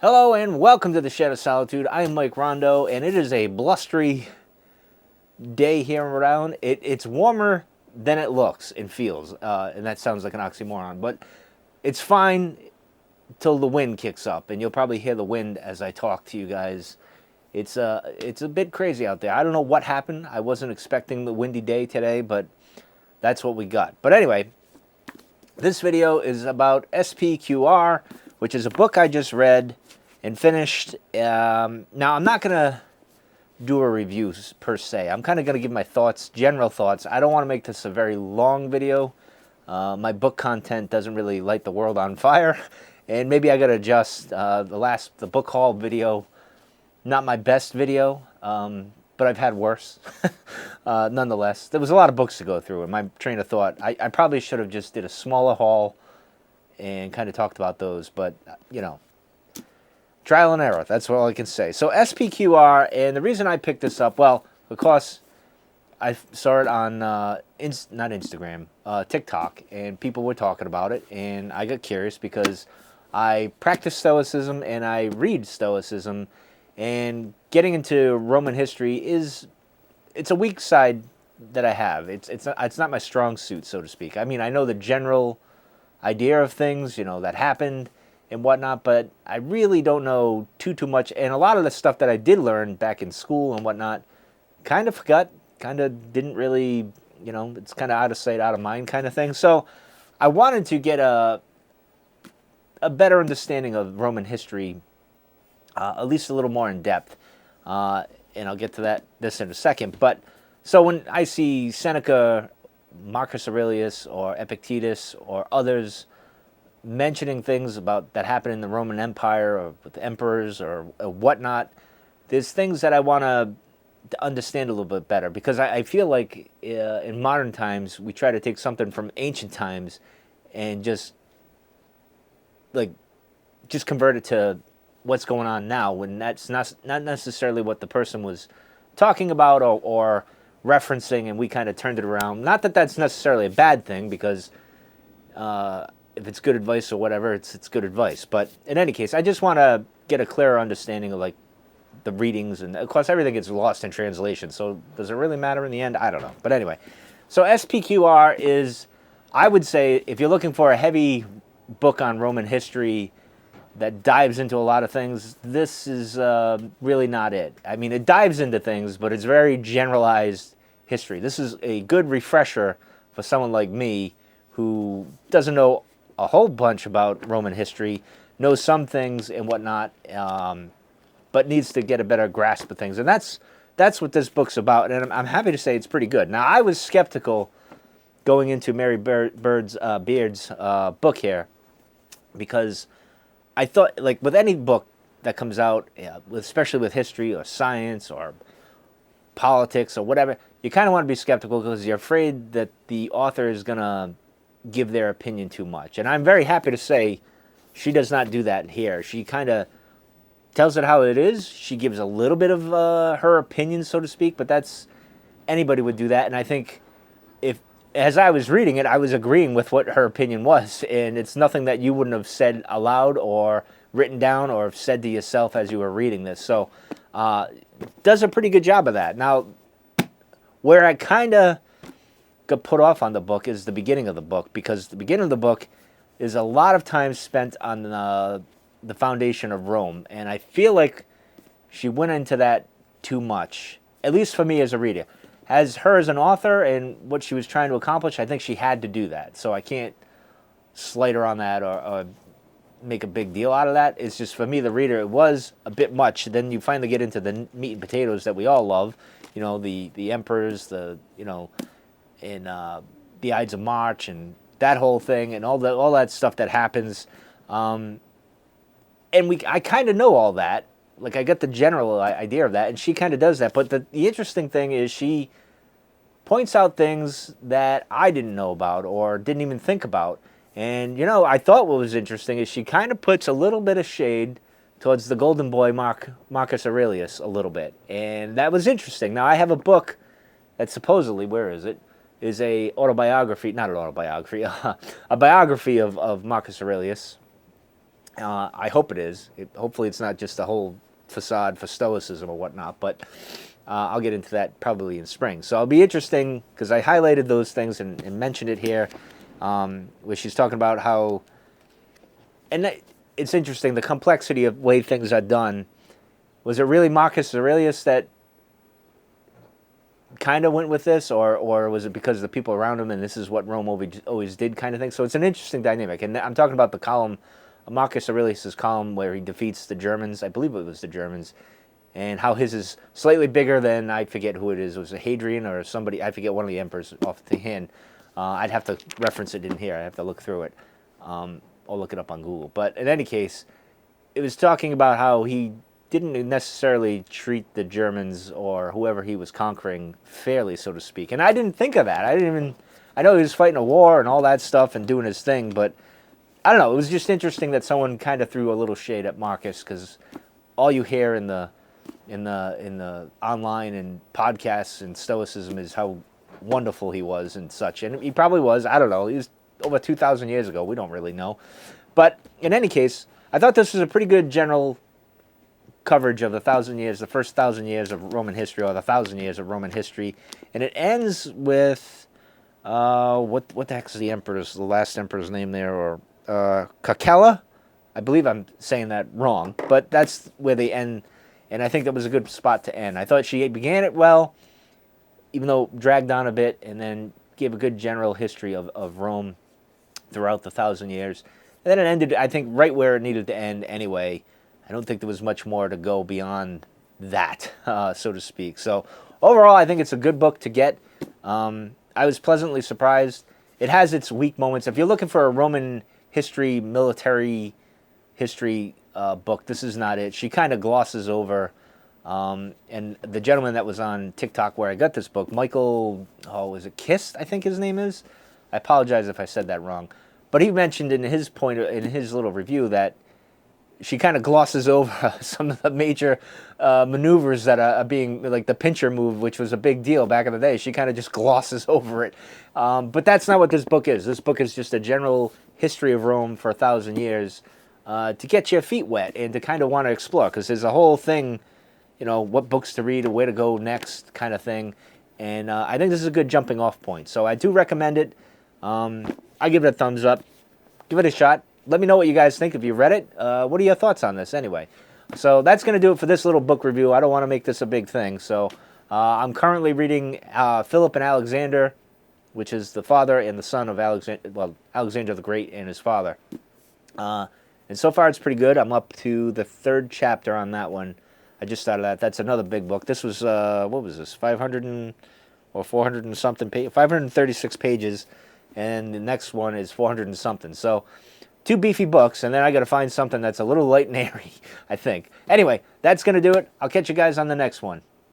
Hello and welcome to the Shed of Solitude. I am Mike Rondo, and it is a blustery day here in Rhode Island. It's warmer than it looks and feels, and that sounds like an oxymoron, but it's fine till the wind kicks up, and you'll probably hear the wind as I talk to you guys. It's a bit crazy out there. I don't know what happened. I wasn't expecting the windy day today, but that's what we got. But anyway, this video is about SPQR, which is a book I just read and finished. Now, I'm not going to do a review per se. I'm kind of going to give my thoughts, general thoughts. I don't want to make this a very long video. My book content doesn't really light the world on fire. And maybe I got to adjust the book haul video. Not my best video, but I've had worse. Nonetheless, there was a lot of books to go through, and my train of thought, I probably should have just did a smaller haul and kind of talked about those, but, you know, trial and error, that's all I can say. So SPQR, and the reason I picked this up, well, of course, I saw it on, not Instagram, TikTok, and people were talking about it, and I got curious because I practice Stoicism and I read Stoicism, and getting into Roman history it's a weak side that I have. It's not my strong suit, so to speak. I mean, I know the general idea of things, you know, that happened and whatnot, but I really don't know too much. And a lot of the stuff that I did learn back in school and whatnot, kind of forgot, kind of didn't really, you know, it's kind of out of sight, out of mind kind of thing. So I wanted to get a better understanding of Roman history, at least a little more in depth, and I'll get to this in a second. But so when I see Seneca, Marcus Aurelius, or Epictetus, or others mentioning things about that happened in the Roman Empire, or with emperors, or whatnot, there's things that I want to understand a little bit better, because I feel like in modern times we try to take something from ancient times and just convert it to what's going on now, when that's not necessarily what the person was talking about or referencing, and we kind of turned it around. Not that that's necessarily a bad thing, because if it's good advice or whatever, it's good advice. But in any case, I just want to get a clearer understanding of like the readings, and of course everything gets lost in translation. So does it really matter in the end? I don't know. But anyway, so SPQR is, I would say, if you're looking for a heavy book on Roman history that dives into a lot of things, this is really not it. I mean, it dives into things, but it's very generalized history. This is a good refresher for someone like me who doesn't know a whole bunch about Roman history, knows some things and whatnot, but needs to get a better grasp of things. And that's what this book's about, and I'm happy to say it's pretty good. Now, I was skeptical going into Mary Beard's book here, because I thought, like with any book that comes out, especially with history or science or politics or whatever, you kind of want to be skeptical because you're afraid that the author is going to give their opinion too much. And I'm very happy to say she does not do that here. She kind of tells it how it is. She gives a little bit of her opinion, so to speak, but anybody would do that. And I think as I was reading it, I was agreeing with what her opinion was, and it's nothing that you wouldn't have said aloud or written down or said to yourself as you were reading this. So does a pretty good job of that. Now, where I kind of got put off on the book is the beginning of the book, because the beginning of the book is a lot of time spent on the foundation of Rome, and I feel like she went into that too much, at least for me as a reader. As her as an author and what she was trying to accomplish, I think she had to do that. So I can't slight her on that or make a big deal out of that. It's just, for me, the reader, it was a bit much. Then you finally get into the meat and potatoes that we all love. You know, the emperors, and the Ides of March and that whole thing and all that stuff that happens. And I kind of know all that. Like, I got the general idea of that, and she kind of does that. But the interesting thing is she points out things that I didn't know about or didn't even think about. And, you know, I thought what was interesting is she kind of puts a little bit of shade towards the golden boy Marcus Aurelius a little bit. And that was interesting. Now, I have a book that supposedly, where is it, is a autobiography, not an autobiography, a biography of Marcus Aurelius. I hope it is. Hopefully it's not just a whole facade for stoicism or whatnot, but I'll get into that probably in spring. So it'll be interesting because I highlighted those things and mentioned it here, where she's talking about how, and it's interesting, the complexity of way things are done. Was it really Marcus Aurelius that kind of went with this, or was it because of the people around him and this is what Rome always did kind of thing? So it's an interesting dynamic. And I'm talking about the column, Marcus Aurelius' column where he defeats the Germans, I believe it was the Germans, and how his is slightly bigger than, I forget who it is. It was a Hadrian or somebody, I forget, one of the emperors off the hand. I'd have to reference it in here. I have to look through it. I'll look it up on Google. But in any case, it was talking about how he didn't necessarily treat the Germans or whoever he was conquering fairly, so to speak. And I didn't think of that. I know he was fighting a war and all that stuff and doing his thing, but I don't know. It was just interesting that someone kind of threw a little shade at Marcus, because all you hear in the online and podcasts and stoicism is how wonderful he was and such. And he probably was. I don't know. He was over 2,000 years ago. We don't really know. But in any case, I thought this was a pretty good general coverage of the first 1,000 years of Roman history, or the 1,000 years of Roman history. And it ends with, what the heck is the last emperor's name there? Or Kakela? I believe I'm saying that wrong, but that's where they end. And I think that was a good spot to end. I thought she began it well, even though it dragged on a bit, and then gave a good general history of Rome throughout the 1,000 years. And then it ended, I think, right where it needed to end anyway. I don't think there was much more to go beyond that, so to speak. So overall, I think it's a good book to get. I was pleasantly surprised. It has its weak moments. If you're looking for a Roman history, military history book, this is not it. She kind of glosses over. And the gentleman that was on TikTok where I got this book, Michael, is it Kist, I think his name is? I apologize if I said that wrong. But he mentioned in his little review that she kind of glosses over some of the major maneuvers that are being, like the pincher move, which was a big deal back in the day. She kind of just glosses over it. But that's not what this book is. This book is just a general history of Rome for 1,000 years to get your feet wet and to kind of want to explore, because there's a whole thing, what books to read or where to go next kind of thing. And I think this is a good jumping off point. So I do recommend it. I give it a thumbs up. Give it a shot. Let me know what you guys think if you read it. What are your thoughts on this anyway? So that's going to do it for this little book review. I don't want to make this a big thing. So I'm currently reading Philip and Alexander, which is the father and the son of Alexander the Great and his father. And so far it's pretty good. I'm up to the 3rd chapter on that one. I just started that. That's another big book. This was, what was this, 400 and something, 536 pages. And the next one is 400 and something. So 2 beefy books, and then I got to find something that's a little light and airy, I think. Anyway, that's going to do it. I'll catch you guys on the next one.